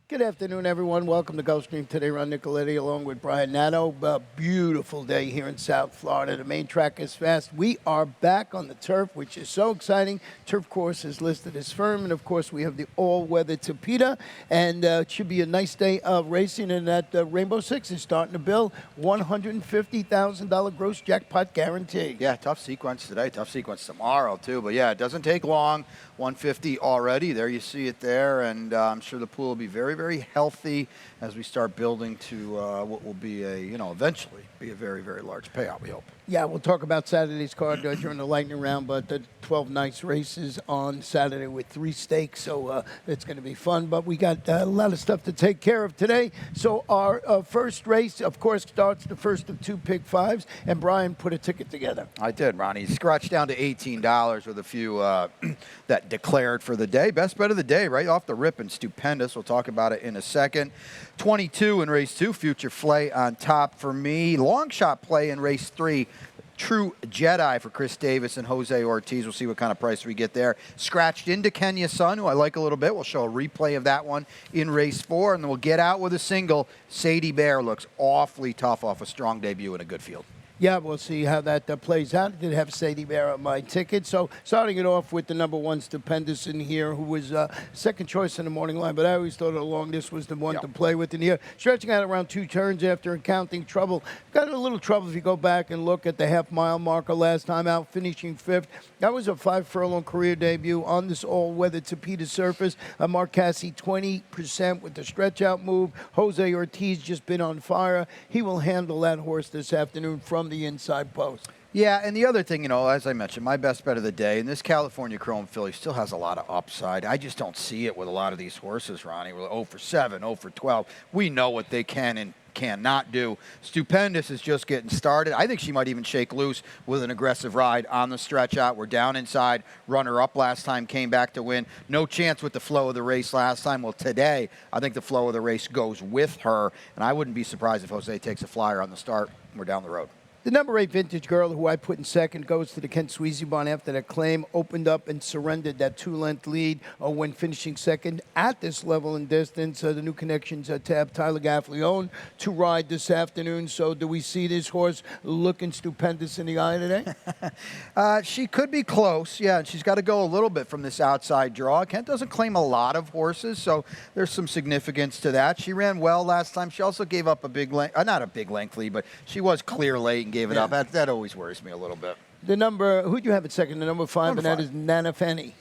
Good afternoon, everyone. Welcome to Gulfstream today. Ron Nicoletti along with Brian Nato. A beautiful day here in South Florida. The main track is fast. We are back on the turf, which is so exciting. Turf course is listed as firm, and of course we have the all-weather Tapeta, and it should be a nice day of racing. And that Rainbow Six is starting to build. $150,000 gross jackpot guarantee. Yeah, tough sequence today, tough sequence tomorrow too. But yeah, it doesn't take long. 150 already. There you see it there, and I'm sure the pool will be very, very healthy as we start building to what will be eventually be a very, very large payout, we hope. Yeah, we'll talk about Saturday's card during the lightning round, but the 12 nice races on Saturday with 3 stakes, so it's going to be fun. But we got a lot of stuff to take care of today. So our first race, of course, starts the first of 2 pick fives, and Brian put a ticket together. I did, Ronnie. Scratched down to $18 with a few that declared for the day. Best bet of the day, right off the rip, and stupendous. We'll talk about it in a second. 22 in race 2, Future Flay on top for me. Long shot play in race 3. True Jedi for Chris Davis and Jose Ortiz. We'll see what kind of price we get there. Scratched into Kenya Sun, who I like a little bit. We'll show a replay of that one in race 4, and then we'll get out with a single. Sadie Bear looks awfully tough off a strong debut in a good field. Yeah, we'll see how that plays out. I did have Sadie Bear on my ticket. So starting it off with the number 1, Stupendous in here, who was second choice in the morning line, but I always thought along this was the one to play with in here. Stretching out around 2 turns after encountering trouble. Got a little trouble if you go back and look at the half-mile marker last time out, finishing 5th. That was a 5-furlong career debut on this all-weather Tapeta surface. Mark Cassie, 20% with the stretch-out move. Jose Ortiz just been on fire. He will handle that horse this afternoon from the inside post. Yeah, and the other thing, as I mentioned, my best bet of the day, and this California Chrome filly still has a lot of upside. I just don't see it with a lot of these horses, Ronnie. We're 0 for 7, 0 for 12. We know what they can and cannot do. Stupendous is just getting started. I think she might even shake loose with an aggressive ride on the stretch out. We're down inside. Runner up last time, came back to win. No chance with the flow of the race last time. Well, today, I think the flow of the race goes with her, and I wouldn't be surprised if Jose takes a flyer on the start. We're down the road. The number 8 Vintage Girl, who I put in second, goes to the Kent Sweezy Barn after that claim opened up and surrendered that 2-length lead when finishing second at this level and distance. The new connections tab, Tyler Gaffleone, to ride this afternoon. So do we see this horse looking stupendous in the eye today? She could be close, yeah, and she's got to go a little bit from this outside draw. Kent doesn't claim a lot of horses, so there's some significance to that. She ran well last time. She also gave up a big length, not a big length lead, but she was clear late and gave it up. That always worries me a little bit. The number, who do you have at second? The number 5, and that is Nana Fanny.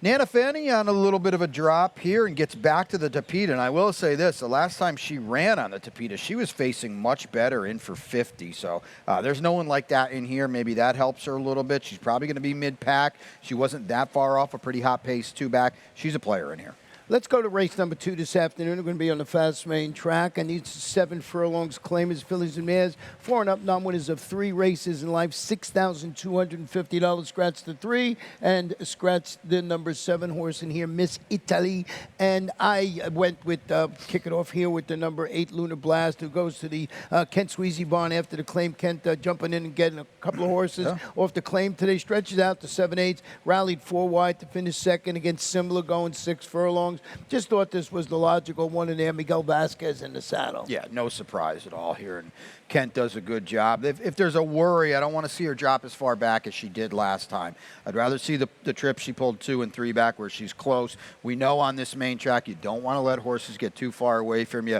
Nana Fanny on a little bit of a drop here and gets back to the Tapeta. And I will say this, the last time she ran on the Tapeta, she was facing much better in for 50. So there's no one like that in here. Maybe that helps her a little bit. She's probably going to be mid-pack. She wasn't that far off, a pretty hot pace 2-back. She's a player in here. Let's go to race number 2 this afternoon. We're going to be on the fast main track. I need 7 furlongs, claimers, fillies, and mares. 4 and up non-winners of 3 races in life. $6,250. Scratch the 3 and scratch the number 7 horse in here, Miss Italy. And I went with, kick it off here with the number 8, Lunar Blast, who goes to the Kent Sweezy Barn after the claim. Kent jumping in and getting a couple of horses off the claim today. Stretches out to 7/8. Rallied 4 wide to finish second against Simler, going 6 furlongs. Just thought this was the logical one in there. Miguel Vasquez in the saddle. Yeah, no surprise at all here. And Kent does a good job. If there's a worry, I don't want to see her drop as far back as she did last time. I'd rather see the trip she pulled 2 and 3 back where she's close. We know on this main track you don't want to let horses get too far away from you.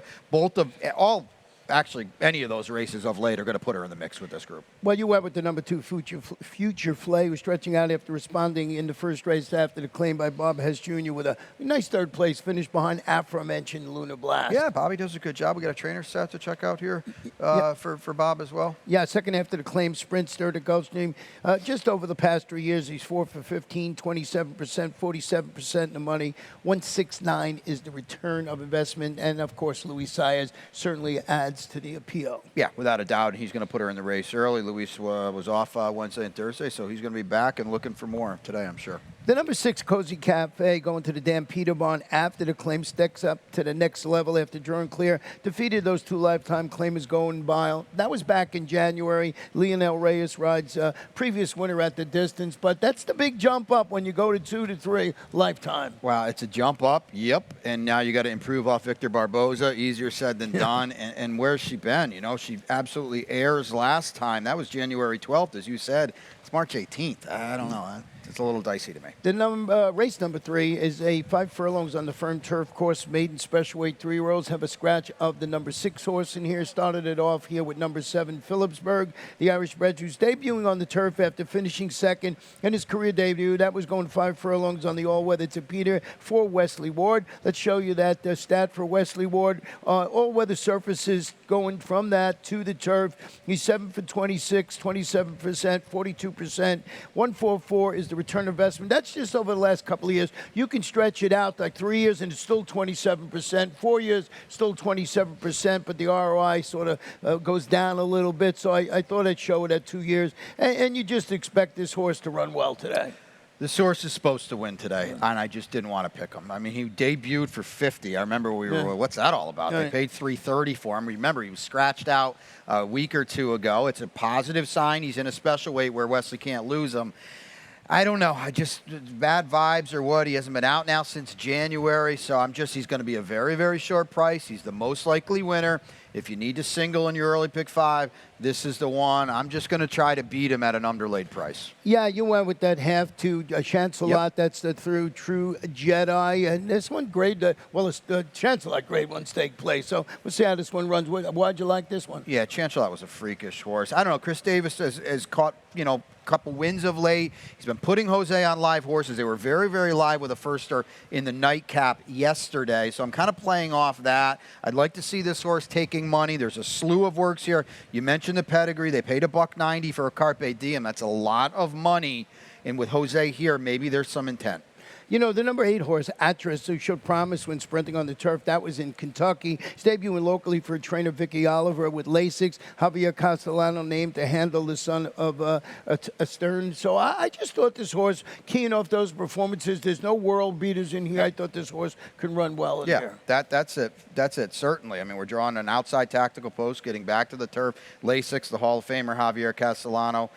Actually, any of those races of late are going to put her in the mix with this group. Well, you went with the number 2, Future Flay, who's stretching out after responding in the first race after the claim by Bob Hess Jr. with a nice 3rd place finish behind aforementioned Lunar Blast. Yeah, Bobby does a good job. We got a trainer set to check out here for Bob as well. Yeah, second after the claim, Sprinter to Gulfstream. Just over the past 3 years, he's 4 for 15, 27%, 47% in the money. 169 is the return of investment. And, of course, Luis Saez certainly adds to the appeal. Yeah, without a doubt. He's going to put her in the race early. Luis was off Wednesday and Thursday, so he's going to be back and looking for more today, I'm sure. The number 6 Cozy Cafe going to the Dan Peter Barn after the claim sticks up to the next level after drawing clear. Defeated those 2 lifetime claimers going by. That was back in January. Leonel Reyes rides previous winner at the distance, but that's the big jump up when you go to 2 to 3 lifetime. Wow, it's a jump up, yep. And now you got to improve off Victor Barboza. Easier said than done. And where's she been? You know, she absolutely airs last time. That was January 12th, as you said. It's March 18th. I don't know. It's a little dicey to me. The race number 3 is a 5 furlongs on the firm turf course. Maiden special weight 3-year-olds have a scratch of the number 6 horse in here. Started it off here with number 7 Phillipsburg, the Irish bred who's debuting on the turf after finishing second in his career debut. That was going 5 furlongs on the all-weather to Peter for Wesley Ward. Let's show you that stat for Wesley Ward. All-weather surfaces going from that to the turf. He's 7 for 26, 27%, 42%. 144 is the return investment. That's just over the last couple of years. You can stretch it out like 3 years and it's still 27%. 4 years, still 27%, but the ROI sort of goes down a little bit. So I thought I'd show it at 2 years. And you just expect this horse to run well today. This horse is supposed to win today, and I just didn't want to pick him. I mean, he debuted for 50. I remember we were, what's that all about? They paid $330 for him. Remember, he was scratched out a week or two ago. It's a positive sign. He's in a special weight where Wesley can't lose him. I don't know. I just, bad vibes or what. He hasn't been out now since January, so he's going to be a very, very short price. He's the most likely winner. If you need to single in your early pick 5, this is the one. I'm just going to try to beat him at an underlaid price. Yeah, you went with that half to Chancelot. Yep. That's the through True Jedi. And this one grade, well, it's the Chancelot grade 1 stake play. So we'll see how this one runs. Why'd you like this one? Yeah, Chancelot was a freakish horse. I don't know. Chris Davis has caught, couple wins of late. He's been putting Jose on live horses. They were very, very live with a firster in the nightcap yesterday. So I'm kind of playing off that. I'd like to see this horse taking money. There's a slew of works here. You mentioned the pedigree. They paid $1.90 for a Carpe Diem. That's a lot of money. And with Jose here, maybe there's some intent. You know, the number 8 horse, Atras, who showed promise when sprinting on the turf, that was in Kentucky. He's debuting locally for trainer Vicky Oliver with Lasix. Javier Castellano named to handle the son of a Stern. So I just thought this horse, keying off those performances, there's no world beaters in here. I thought this horse can run well in here. That's it. That's it, certainly. I mean, we're drawing an outside tactical post, getting back to the turf. Lasix, the Hall of Famer Javier Castellano,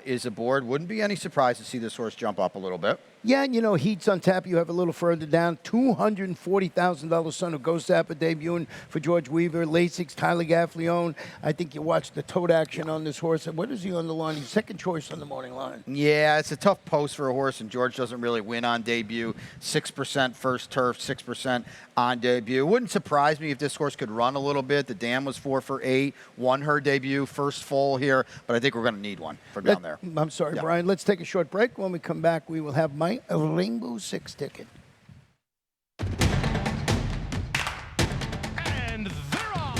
is aboard. Wouldn't be any surprise to see this horse jump up a little bit. Yeah, and Heat's on tap. You have a little further down. $240,000 son of Ghost Zappa debuting for George Weaver. Lasix, Tyler Gaffleone. I think you watched the tote action on this horse. What is he on the line? He's second choice on the morning line. Yeah, it's a tough post for a horse, and George doesn't really win on debut. 6% first turf, 6% on debut. It wouldn't surprise me if this horse could run a little bit. The dam was 4 for 8, won her debut, first full here, but I think we're going to need one from down there. I'm sorry, Brian. Let's take a short break. When we come back, we will have my Rainbow 6 ticket. And they're off.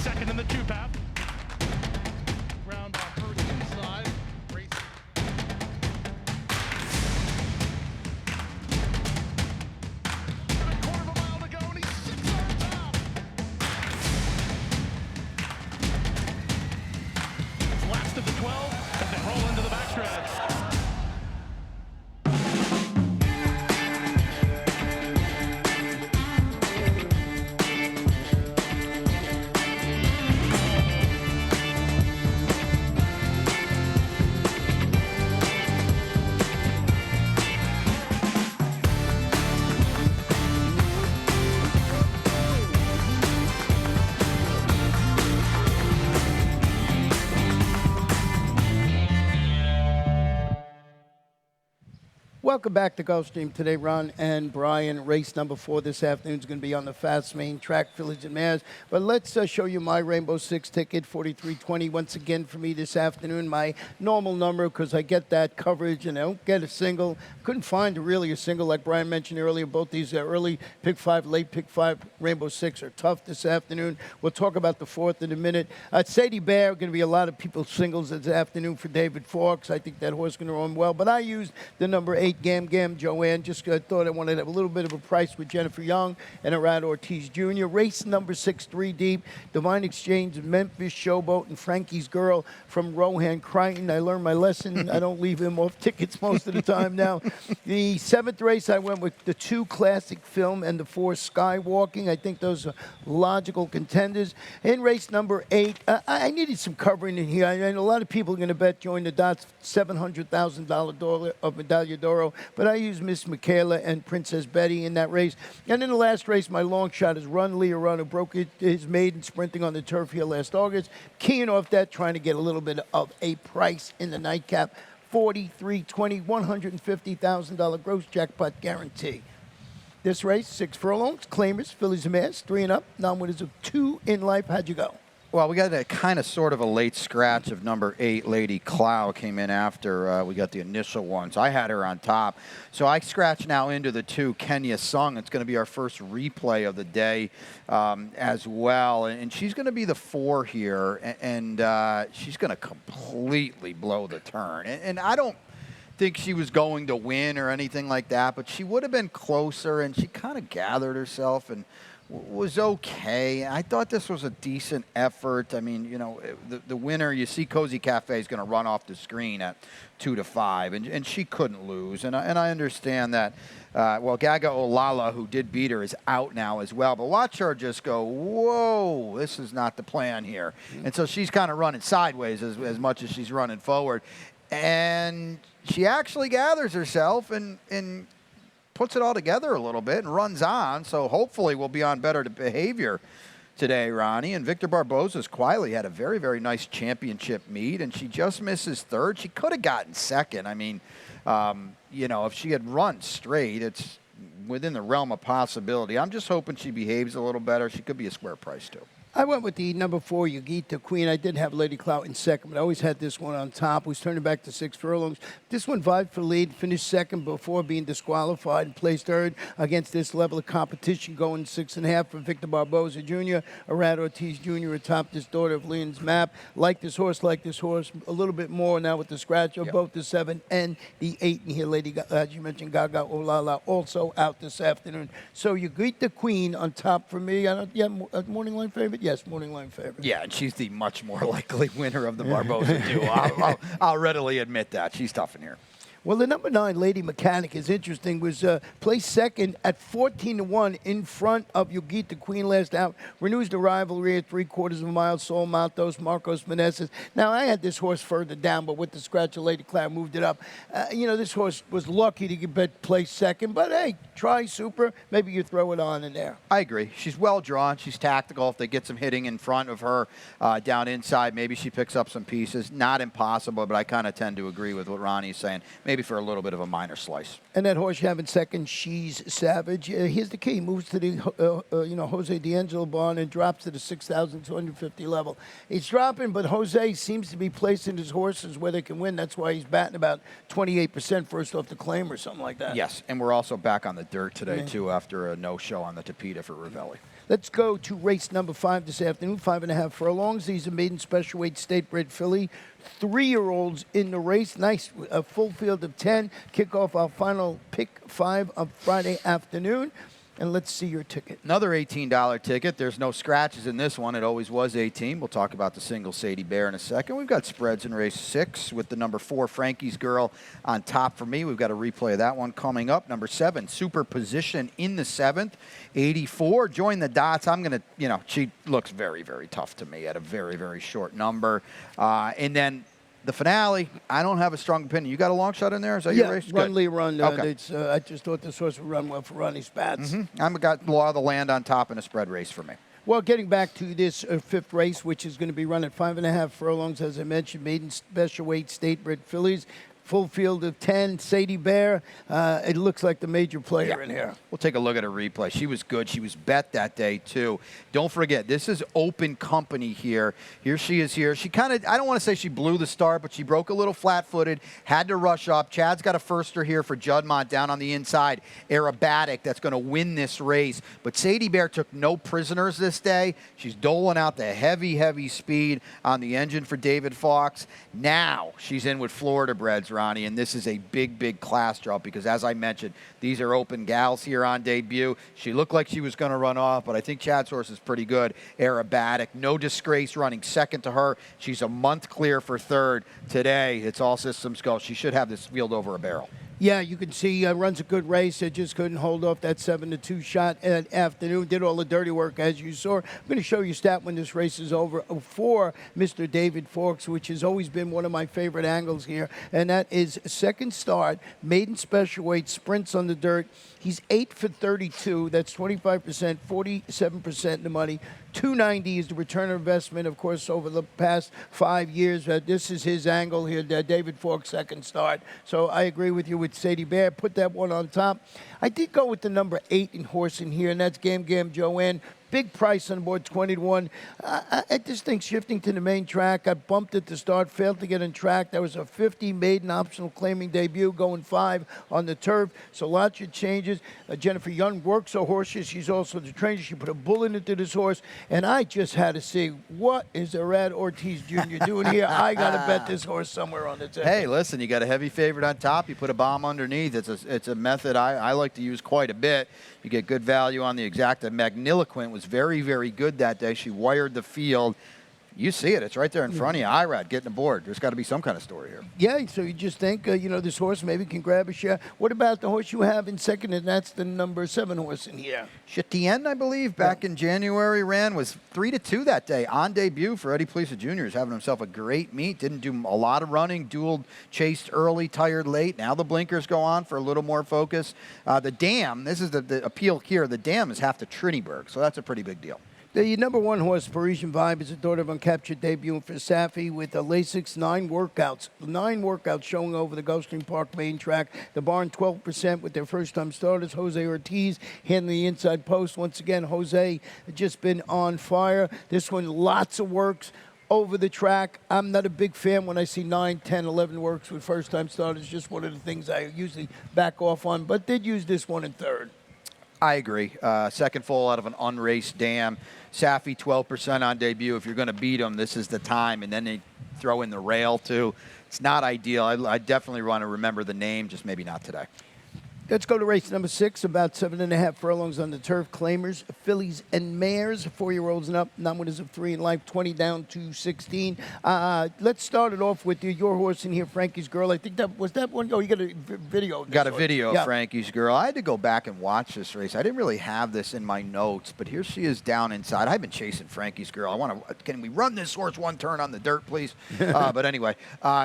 Second in the 2-path. Round on first inside. Race. Got a quarter of a mile to go, and he's 6 on top. Last of the 12 as they roll into the backstretch. Welcome back to Gulfstream today, Ron and Brian. Race number 4 this afternoon is going to be on the fast main track, Fillies and Mares. But let's show you my Rainbow 6 ticket, 4320. Once again for me this afternoon, my normal number, because I get that coverage and I don't get a single. Couldn't find really a single, like Brian mentioned earlier. Both these early pick 5, late pick 5, Rainbow 6 are tough this afternoon. We'll talk about the 4th in a minute. Sadie Bear, going to be a lot of people's singles this afternoon for David Fawkes. I think that horse is going to run well. But I used the number 8 Gam Gam Joanne. Just thought I wanted to have a little bit of a price with Jennifer Young and Arad Ortiz Jr. Race number 6, 3 deep. Divine Exchange, Memphis Showboat, and Frankie's Girl from Rohan Crichton. I learned my lesson. I don't leave him off tickets most of the time now. The 7th race, I went with the 2 Classic Film and the 4 Skywalking. I think those are logical contenders. In race number 8, I needed some covering in here. I know a lot of people are going to bet Join the Dots $700,000 of Medaglia d'Oro, but I used Miss Michaela and Princess Betty in that race. And in the last race, my long shot is Run Leah Run, who broke his maiden sprinting on the turf here last August. Keying off that, trying to get a little bit of a price in the nightcap. 43-20, $150,000 gross jackpot guarantee. This race, 6 furlongs, claimers, fillies and mares, 3 and up, non-winners of 2 in life. How'd you go? Well, we got a kind of sort of a late scratch of number 8, Lady Clow, came in after we got the initial one. So I had her on top. So I scratch now into the 2, Kenya Sung. It's going to be our first replay of the day as well. And she's going to be the 4 here. And she's going to completely blow the turn. And I don't think she was going to win or anything like that, but she would have been closer, and she kind of gathered herself and was okay. I thought this was a decent effort. I mean, you know, the winner, you see Cozy Cafe is going to run off the screen at 2-5, and she couldn't lose. And I understand that, well, Gaga Olala, who did beat her, is out now as well. But watch her just go, whoa, this is not the plan here. And so she's kind of running sideways as much as she's running forward. And she actually gathers herself and puts it all together a little bit and runs on. So hopefully we'll be on better behavior today, Ronnie. And Victor Barboza's quietly had a very, very nice championship meet, and she just misses 3rd. She could have gotten 2nd. I mean, you know, if she had run straight, it's within the realm of possibility. I'm just hoping she behaves a little better. She could be a square price, too. I went with the number 4, Yugita Queen. I did have Lady Clout in 2nd, but I always had this one on top. Was turning back to 6 furlongs. This one vied for lead, finished 2nd before being disqualified, and placed 3rd against this level of competition, going 6.5 for Victor Barboza Jr. Arad Ortiz Jr. atop this Daughter of Leon's map. Like this horse, a little bit more now with the scratch of both the 7 and the 8. And here, Lady, as you mentioned, Gaga Olala also out this afternoon. So Yugita Queen on top for me. Morning line favorite. Yes, morning line favorite. Yeah, and she's the much more likely winner of the Barboza duo. I'll readily admit that. She's tough in here. Well, the number 9, Lady Mechanic, is interesting. Was placed 2nd at 14-1 in front of Yugita Queen last out. Renews the rivalry at 3/4 of a mile. Sol Matos, Marcos Meneses. Now, I had this horse further down, but with the scratch of Lady Cloud moved it up. You know, this horse was lucky to get placed 2nd, but hey, try Super. Maybe you throw it on in there. I agree. She's well drawn. She's tactical. If they get some hitting in front of her down inside, maybe she picks up some pieces. Not impossible, but I kind of tend to agree with what Ronnie's saying. Maybe for a little bit of a minor slice. And that horse you have in 2nd, She's Savage. Here's the key. Moves to the Jose D'Angelo barn and drops to the 6,250 level. He's dropping, but Jose seems to be placing his horses where they can win. That's why he's batting about 28% first off the claim or something like that. Yes, and we're also back on the dirt today, too, after a no-show on the Tapeta for Ravelli. Let's go to race number 5 this afternoon, 5.5 furlongs. These are maiden special weight state bred filly. 3-year-olds in the race. Nice, a full field of 10. Kick off our final pick 5 of Friday afternoon. And let's see your ticket. Another $18 ticket. There's no scratches in this one. It always was 18. We'll talk about the single Sadie Bear in a second. We've got spreads in race 6 with the number 4, Frankie's Girl, on top for me. We've got a replay of that one coming up. Number 7, Superposition in the 7th. 84. Join the Dots. I'm going to, she looks very, very tough to me at a very, very short number. And then the finale, I don't have a strong opinion. You got a long shot in there? Is that your race? Run, Lee, Run. Okay. I just thought this horse would run well for Ronnie Spats. I've got Law of the Land on top in a spread race for me. Well, getting back to this 5th race, which is going to be run at 5.5 furlongs, as I mentioned, maiden special weight state bred fillies. Full field of 10, Sadie Bear. It looks like the major player in here. We'll take a look at her replay. She was good. She was bet that day, too. Don't forget, this is open company here. Here she is here. She kind of, I don't want to say she blew the start, but she broke a little flat-footed, had to rush up. Chad's got a firster here for Juddmont down on the inside. Aerobatic, that's going to win this race. But Sadie Bear took no prisoners this day. She's doling out the heavy, heavy speed on the engine for David Fox. Now she's in with Florida Breds, Ronnie, and this is a big, big class drop because, as I mentioned, these are open gals here on debut. She looked like she was going to run off, but I think Chad's horse is pretty good. Aerobatic, no disgrace, running second to her. She's a month clear for third. Today, it's all systems go. She should have this field over a barrel. Yeah, you can see runs a good race. It just couldn't hold off that 7-2 shot at afternoon. Did all the dirty work, as you saw. I'm going to show you a stat when this race is over for Mr. David Forks, which has always been one of my favorite angles here, and that is second start, maiden special weight, sprints on the dirt. He's 8 for 32. That's 25%, 47% in the money. 290 is the return on investment, of course, over the past 5 years. This is his angle here, David Forks' second start. So I agree with you with Sadie Bear. Put that one on top. I did go with the number 8 in horse in here, and that's Gam Gam Joanne. Big price on board, 20-1. I just think shifting to the main track. Got bumped at the start, failed to get on track. That was a 50 maiden optional claiming debut, going 5 on the turf. So lots of changes. Jennifer Young works her horses. She's also the trainer. She put a bullet into this horse. And I just had to see, what is Arad Ortiz Jr. doing here? I got to bet this horse somewhere on the table. Hey, listen, you got a heavy favorite on top. You put a bomb underneath. It's a method I like to use quite a bit. You get good value on the exacta. Magniloquent was very, very good that day. She wired the field. You see it. It's right there in front of you. Irad getting aboard. There's got to be some kind of story here. Yeah, so you just think, this horse maybe can grab a share. What about the horse you have in second, and that's the number 7 horse in here? Chetien, I believe, back in January, was 3-2 that day on debut for Eddie Plesa Jr. He's having himself a great meet. Didn't do a lot of running. Dueled, chased early, tired late. Now the blinkers go on for a little more focus. The dam, this is the appeal here. The dam is half to Triniberg, so that's a pretty big deal. The number 1 horse, Parisian Vibe, is a daughter of uncaptured debut for Safi with a Lasix 9 workouts. 9 workouts showing over the Gulfstream Park main track. The barn 12% with their first-time starters. Jose Ortiz handling the inside post. Once again, Jose just been on fire. This one, lots of works over the track. I'm not a big fan when I see 9, 10, 11 works with first-time starters. Just one of the things I usually back off on, but did use this one in third. I agree. Second full out of an unraced dam. Safi 12% on debut. If you're going to beat them, this is the time. And then they throw in the rail, too. It's not ideal. I definitely want to remember the name, just maybe not today. Let's go to race number 6, about 7.5 furlongs on the turf. Claimers, fillies, and mares, 4-year-olds and up, non-winners of 3 in life, 20 down to 16. Let's start it off with your horse in here, Frankie's Girl. I think that was that one. Oh, you got a video. Of this got a one. video Yeah. of Frankie's Girl. I had to go back and watch this race. I didn't really have this in my notes, but here she is down inside. I've been chasing Frankie's Girl. Can we run this horse one turn on the dirt, please? But anyway,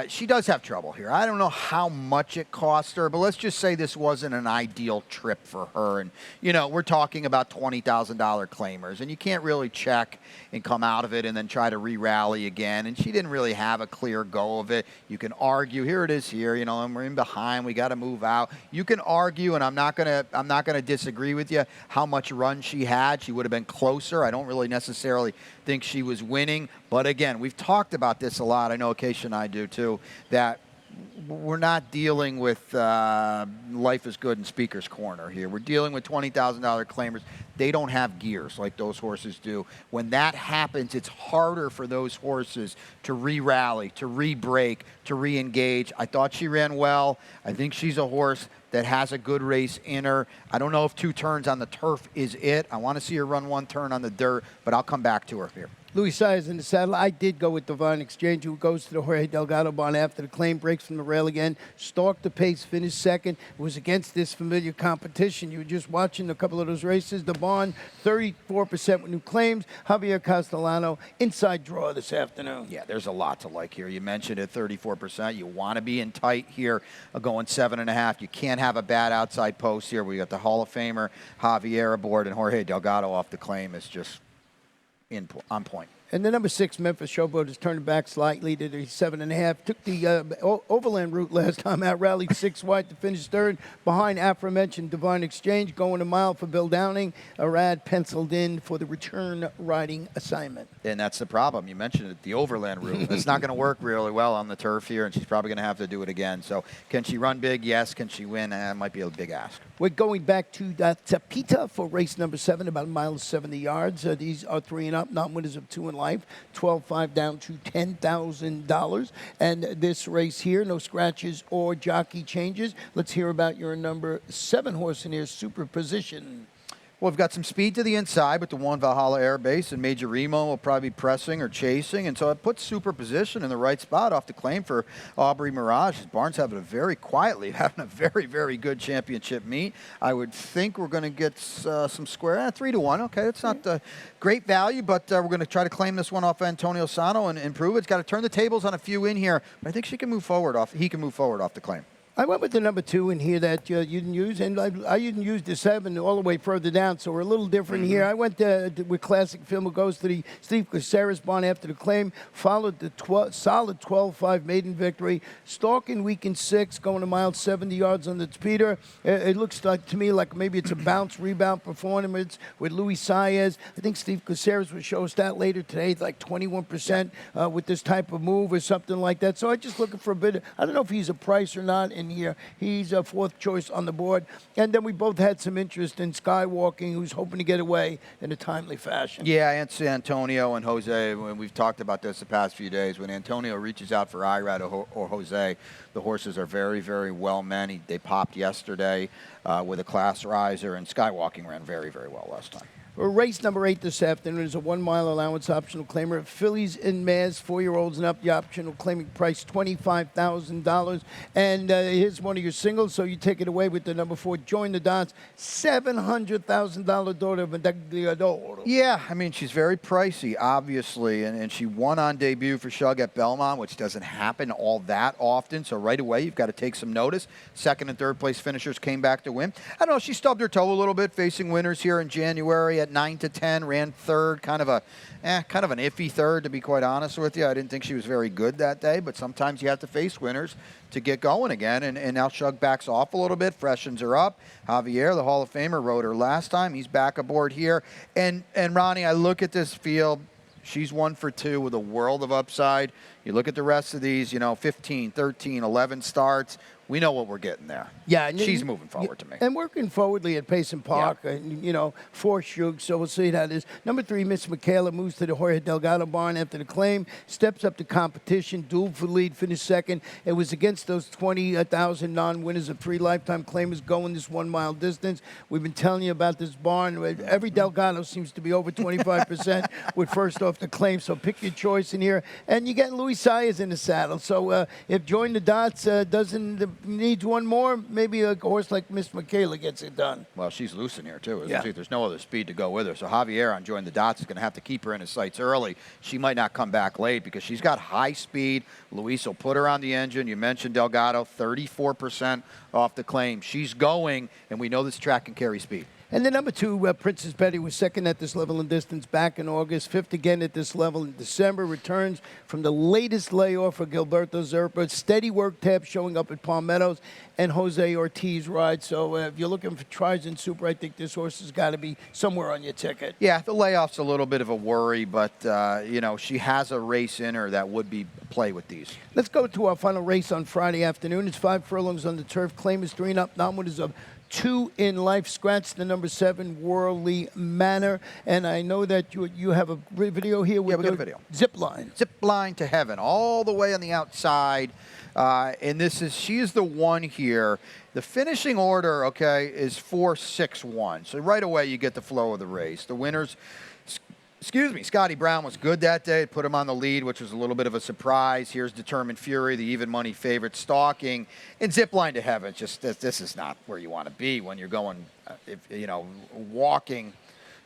she does have trouble here. I don't know how much it cost her, but let's just say this wasn't an ideal trip for her. And, we're talking about $20,000 claimers, and you can't really check and come out of it and then try to re-rally again. And she didn't really have a clear go of it. You can argue, here it is here, and we're in behind, we got to move out. You can argue, and I'm not gonna disagree with you, how much run she had. She would have been closer. I don't really necessarily think she was winning. But again, we've talked about this a lot. I know Acacia and I do too, that we're not dealing with life is good in Speaker's Corner here. We're dealing with $20,000 claimers. They don't have gears like those horses do. When that happens, it's harder for those horses to re-rally, to re-break, to re-engage. I thought she ran well. I think she's a horse that has a good race in her. I don't know if 2 turns on the turf is it. I want to see her run 1 turn on the dirt, but I'll come back to her here. Louis Sayers in the saddle. I did go with Divine Exchange, who goes to the Jorge Delgado barn after the claim, breaks from the rail again, stalked the pace, finished second. It was against this familiar competition. You were just watching a couple of those races. The barn, 34% with new claims. Javier Castellano, inside draw this afternoon. Yeah, there's a lot to like here. You mentioned it, 34%. You want to be in tight here, going 7.5. You can't have a bad outside post here. We got the Hall of Famer Javier aboard, and Jorge Delgado off the claim is just on point. And the number 6, Memphis Showboat, is turning back slightly to the 7.5. Took the overland route last time out, rallied 6 wide to finish third. Behind aforementioned Divine Exchange, going a mile for Bill Downing. Arad penciled in for the return riding assignment. And that's the problem. You mentioned it, the overland route. It's not going to work really well on the turf here, and she's probably going to have to do it again. So can she run big? Yes. Can she win? It might be a big ask. We're going back to Tapita for race number 7, about a mile and 70 yards. These are 3 and up, non-winners of 2 in life. 12-5 down to $10,000. And this race here, no scratches or jockey changes. Let's hear about your number 7 horse in here, Superposition. Well, we've got some speed to the inside with the one Valhalla Air Base, and Major Remo will probably be pressing or chasing, and so it puts Superposition in the right spot off the claim for Aubrey Mirage. Barnes having a very very, very good championship meet. I would think we're going to get some square, 3-1. Okay, it's not great value, but we're going to try to claim this one off Antonio Sano and improve it. It's got to turn the tables on a few in here, but I think he can move forward off the claim. I went with the number 2 in here that you didn't use, and I didn't use the 7 all the way further down, so we're a little different here. I went with Classic Film, who goes to the Steve Caceres barn after the claim, followed the solid 12-5 maiden victory. Stalking weekend 6, going a mile 70 yards on the speeder. It looks like to me like maybe it's a bounce rebound performance with Luis Saez. I think Steve Caceres will show us that later today, like 21% with this type of move or something like that. So I'm just looking for a bit. I don't know if he's a price or not in here. He's a 4th choice on the board. And then we both had some interest in Skywalking, who's hoping to get away in a timely fashion. Yeah, and Antonio and Jose, when we've talked about this the past few days, when Antonio reaches out for Irad or Jose, the horses are very, very well men. They popped yesterday with a class riser, and Skywalking ran very, very well last time. Race number 8 this afternoon is a 1 mile allowance optional claimer. Fillies and mares, 4-year-olds and up. The optional claiming price $25,000. And here's one of your singles, so you take it away with the number 4. Join the Dots, $700,000 daughter of Medagliador. Yeah, I mean, she's very pricey, obviously, and she won on debut for Shug at Belmont, which doesn't happen all that often. So right away, you've got to take some notice. 2nd and 3rd place finishers came back to win. I don't know, she stubbed her toe a little bit facing winners here in January at 9-10, ran 3rd, kind of an iffy 3rd, to be quite honest with you. I didn't think she was very good that day, but sometimes you have to face winners to get going again, and now Shug backs off a little bit, freshens her up. Javier, the Hall of Famer, rode her last time. He's back aboard here. And Ronnie, I look at this field. She's 1 for 2 with a world of upside. You look at the rest of these, 15, 13, 11 starts. We know what we're getting there. Yeah, and she's moving forward to me. And working forwardly at Payson Park, and, 4 Shug, so we'll see how it is. Number 3, Miss Michaela, moves to the Jorge Delgado barn after the claim, steps up to competition, duel for lead, finished 2nd. It was against those 20,000 non-winners of 3 lifetime claimers going this 1 mile distance. We've been telling you about this barn. Every Delgado seems to be over 25% with first off the claim, so pick your choice in here. And you get Luis Saez in the saddle, so if Join the Dots needs one more, maybe a horse like Miss Michaela gets it done. Well, she's loose in here, too, isn't she? There's no other speed to go with her. So Javier on Join the Dots is going to have to keep her in his sights early. She might not come back late because she's got high speed. Luis will put her on the engine. You mentioned Delgado, 34% off the claim. She's going, and we know this track can carry speed. And the number 2, Princess Betty, was 2nd at this level in distance back in August, 5th again at this level in December, returns from the latest layoff for Gilberto Zerpa. Steady work tab showing up at Palmettos, and Jose Ortiz ride. So if you're looking for tries in Super, I think this horse has got to be somewhere on your ticket. Yeah, the layoff's a little bit of a worry, but, she has a race in her that would be play with these. Let's go to our final race on Friday afternoon. It's 5 furlongs on the turf. Claim is 3 and up. Non-winners of 2 in life. Scratch the number 7, Worldly Manor. And I know that you have a video here with we got a video. Zip line. Zip line to heaven, all the way on the outside. And she is the one here. The finishing order, is 4-6-1. So right away you get the flow of the race. The winners, Scotty Brown was good that day. It put him on the lead, which was a little bit of a surprise. Here's Determined Fury, the even money favorite, Stalking. And Zip line to heaven, just this is not where you want to be when you're going, walking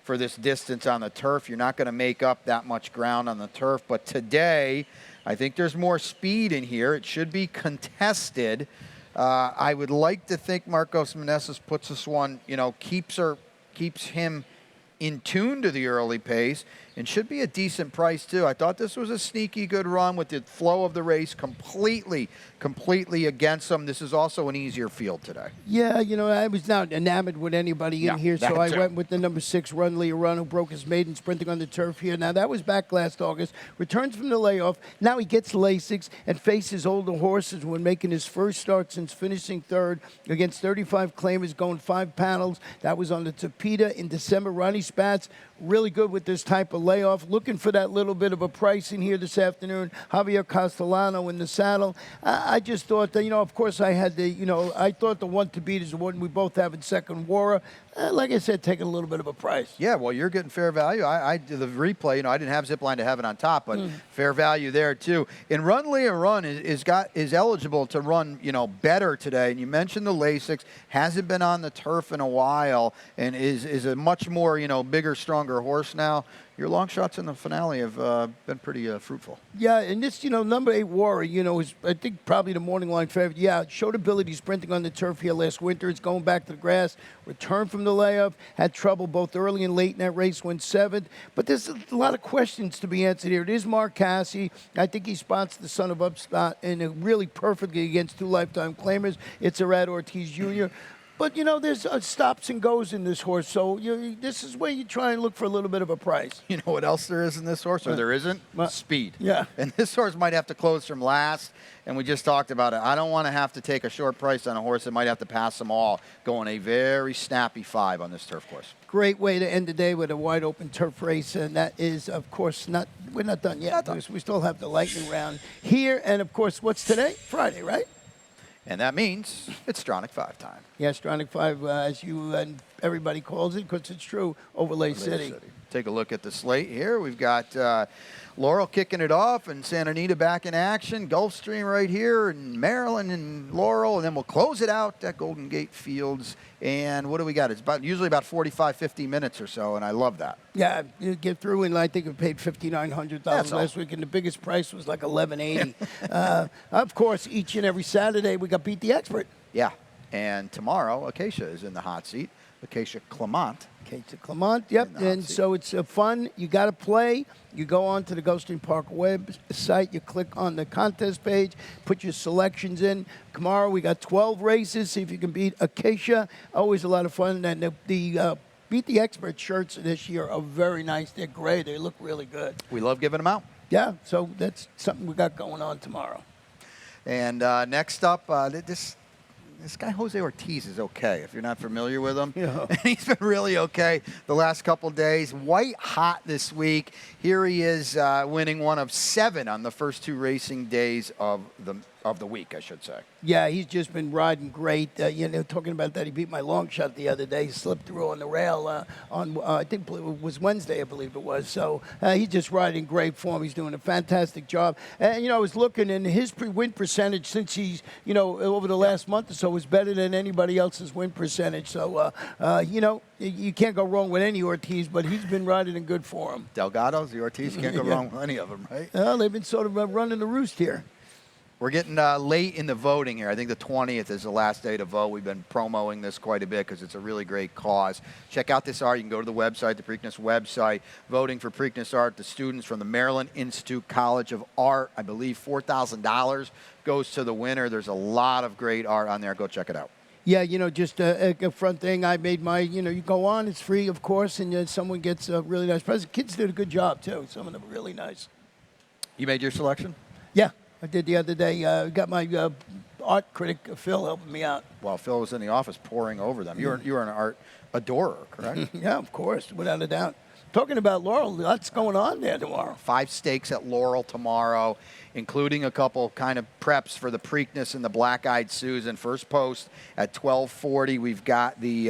for this distance on the turf. You're not going to make up that much ground on the turf. But today, I think there's more speed in here. It should be contested. I would like to think Marcos Meneses puts this one, keeps him in tune to the early pace. and should be a decent price too. I thought this was a sneaky good run with the flow of the race completely against them. This is also an easier field today. Yeah, I was not enamored with anybody in Yeah, here, so that I too. went with the number 6 Run Leah Run, who broke his maiden sprinting on the turf here. Now, that was back last August. Returns from the layoff. Now he gets Lasix and faces older horses when making his first start since finishing third against 35 claimers, going 5 panels. That was on the Tapeta in December. Ronnie Spatz, really good with this type of layoff. Looking for that little bit of a price in here this afternoon. Javier Castellano in the saddle. I just thought that, of course I had I thought the one to beat is the one we both have in second, Wara. Like I said, taking a little bit of a price. Yeah, well, you're getting fair value. I did the replay. I didn't have Zipline to Heaven on top, but fair value there too. And Run Leah Run is eligible to run, better today. And you mentioned the Lasix, hasn't been on the turf in a while, and is a much more, bigger, stronger horse now. Your long shots in the finale have been pretty fruitful. Yeah, and this, number 8 Warrior, is, I think, probably the morning line favorite. Yeah, showed ability sprinting on the turf here last winter. It's going back to the grass. Returned from the layoff. Had trouble both early and late in that race. Went 7th. But there's a lot of questions to be answered here. It is Mark Cassie. I think he spots the son of Upstart and really perfectly against 2 lifetime claimers. It's Arad Ortiz Jr. But, there's stops and goes in this horse, so this is where you try and look for a little bit of a price. You know what else there is in this horse, or there isn't? Speed. Yeah. And this horse might have to close from last, and we just talked about it. I don't want to have to take a short price on a horse that might have to pass them all, going a very snappy 5 on this turf course. Great way to end the day with a wide-open turf race, and that is, of course, we're not done yet. We still have the lightning round here, and, of course, what's today? Friday, right? And that means it's Stronach 5 time. Yeah, Stronach 5, as you and everybody calls it, because it's true, Overlay City. Take a look at the slate here. We've got Laurel kicking it off and Santa Anita back in action. Gulfstream right here, and Maryland and Laurel, and then we'll close it out at Golden Gate Fields. And what do we got? It's usually about 45, 50 minutes or so, and I love that. Yeah, you get through, and I think we paid $5,900 last week, and the biggest price was like $1,180. Of course, each and every Saturday we got Beat the Expert. Yeah, and tomorrow Acacia is in the hot seat. Acacia Clement. Acacia Clement, yep. And so it's fun. You got to play. You go on to the Gulfstream Park website. You click on the contest page, put your selections in. Tomorrow we got 12 races. See if you can beat Acacia. Always a lot of fun. And the Beat the Expert shirts this year are very nice. They're gray. They look really good. We love giving them out. Yeah, so that's something we got going on tomorrow. And next up, this guy Jose Ortiz is okay if you're not familiar with him. Yeah. He's been really okay the last couple days. White hot this week. Here he is winning one of 7 on the first 2 racing days of the week, I should say. Yeah, he's just been riding great. Talking about that, he beat my long shot the other day. He slipped through on the rail on, I think it was Wednesday, I believe it was. So he's just riding great form. He's doing a fantastic job. And, I was looking, and his win percentage since he's, over the last month or so is better than anybody else's win percentage. So, you can't go wrong with any Ortiz, but he's been riding in good form. Delgado's, the Ortiz, can't go wrong with any of them, right? Well, they've been sort of running the roost here. We're getting late in the voting here. I think the 20th is the last day to vote. We've been promoting this quite a bit because it's a really great cause. Check out this art. You can go to the website, the Preakness website. Voting for Preakness art, the students from the Maryland Institute College of Art, I believe $4,000 goes to the winner. There's a lot of great art on there. Go check it out. Yeah, just a front thing. I made my, you go on. It's free, of course, and someone gets a really nice present. Kids did a good job, too. Some of them are really nice. You made your selection? Yeah. I did the other day. Got my art critic, Phil, helping me out. Well, Phil was in the office pouring over them. You're an art adorer, correct? Yeah, of course, without a doubt. Talking about Laurel, lots going on there tomorrow. 5 stakes at Laurel tomorrow, including a couple kind of preps for the Preakness and the Black Eyed Susan. First post at 12:40. We've got the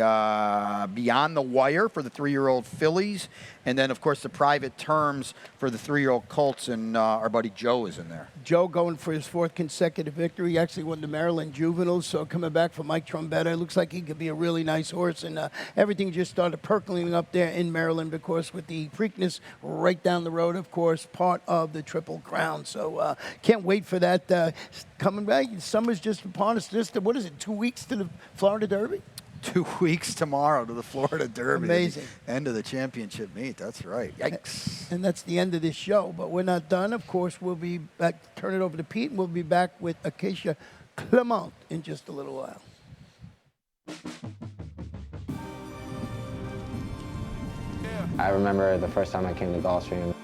Beyond the Wire for the 3-year-old fillies. And then, of course, the private terms for the 3-year-old colts, and our buddy Joe is in there. Joe going for his 4th consecutive victory. He actually won the Maryland Juveniles, so coming back for Mike Trombetta. It looks like he could be a really nice horse, and everything just started percolating up there in Maryland, of course, with the Preakness right down the road, of course, part of the Triple Crown. So can't wait for that coming back. Summer's just upon us. Just, what is it, 2 weeks to the Florida Derby? 2 weeks tomorrow to the Florida Derby. Amazing. The end of the championship meet. That's right. Yikes. And that's the end of this show. But we're not done. Of course, we'll be back. Turn it over to Pete, and we'll be back with Acacia Clement in just a little while. I remember the first time I came to Gulfstream,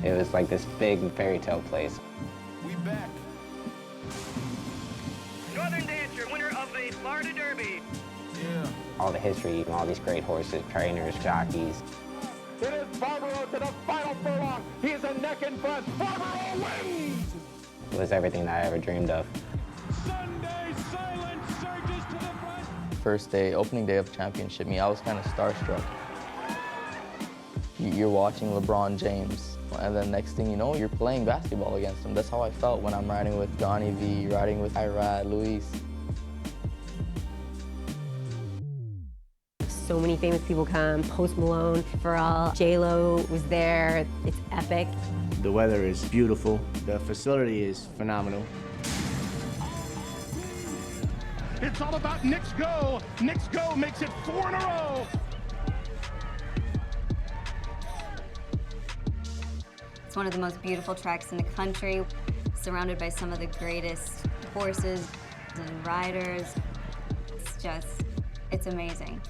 it was like this big fairy tale place. We back. Northern Dancer, winner of the Florida Derby. Yeah. All the history, all these great horses, trainers, jockeys. It is Barbaro to the final furlong. He is a neck in front. Barbaro wins! It was everything that I ever dreamed of. Sunday silence surges to the front. First day, opening day of the championship meet, I was kind of starstruck. You're watching LeBron James, and then next thing you know, you're playing basketball against him. That's how I felt when I'm riding with Donnie V, riding with Irad, Luis. So many famous people come, Post Malone, Pharrell, J-Lo was there. It's epic. The weather is beautiful. The facility is phenomenal. It's all about Knicks Go. Knicks Go makes it 4 in a row. It's one of the most beautiful tracks in the country, surrounded by some of the greatest horses and riders. It's amazing.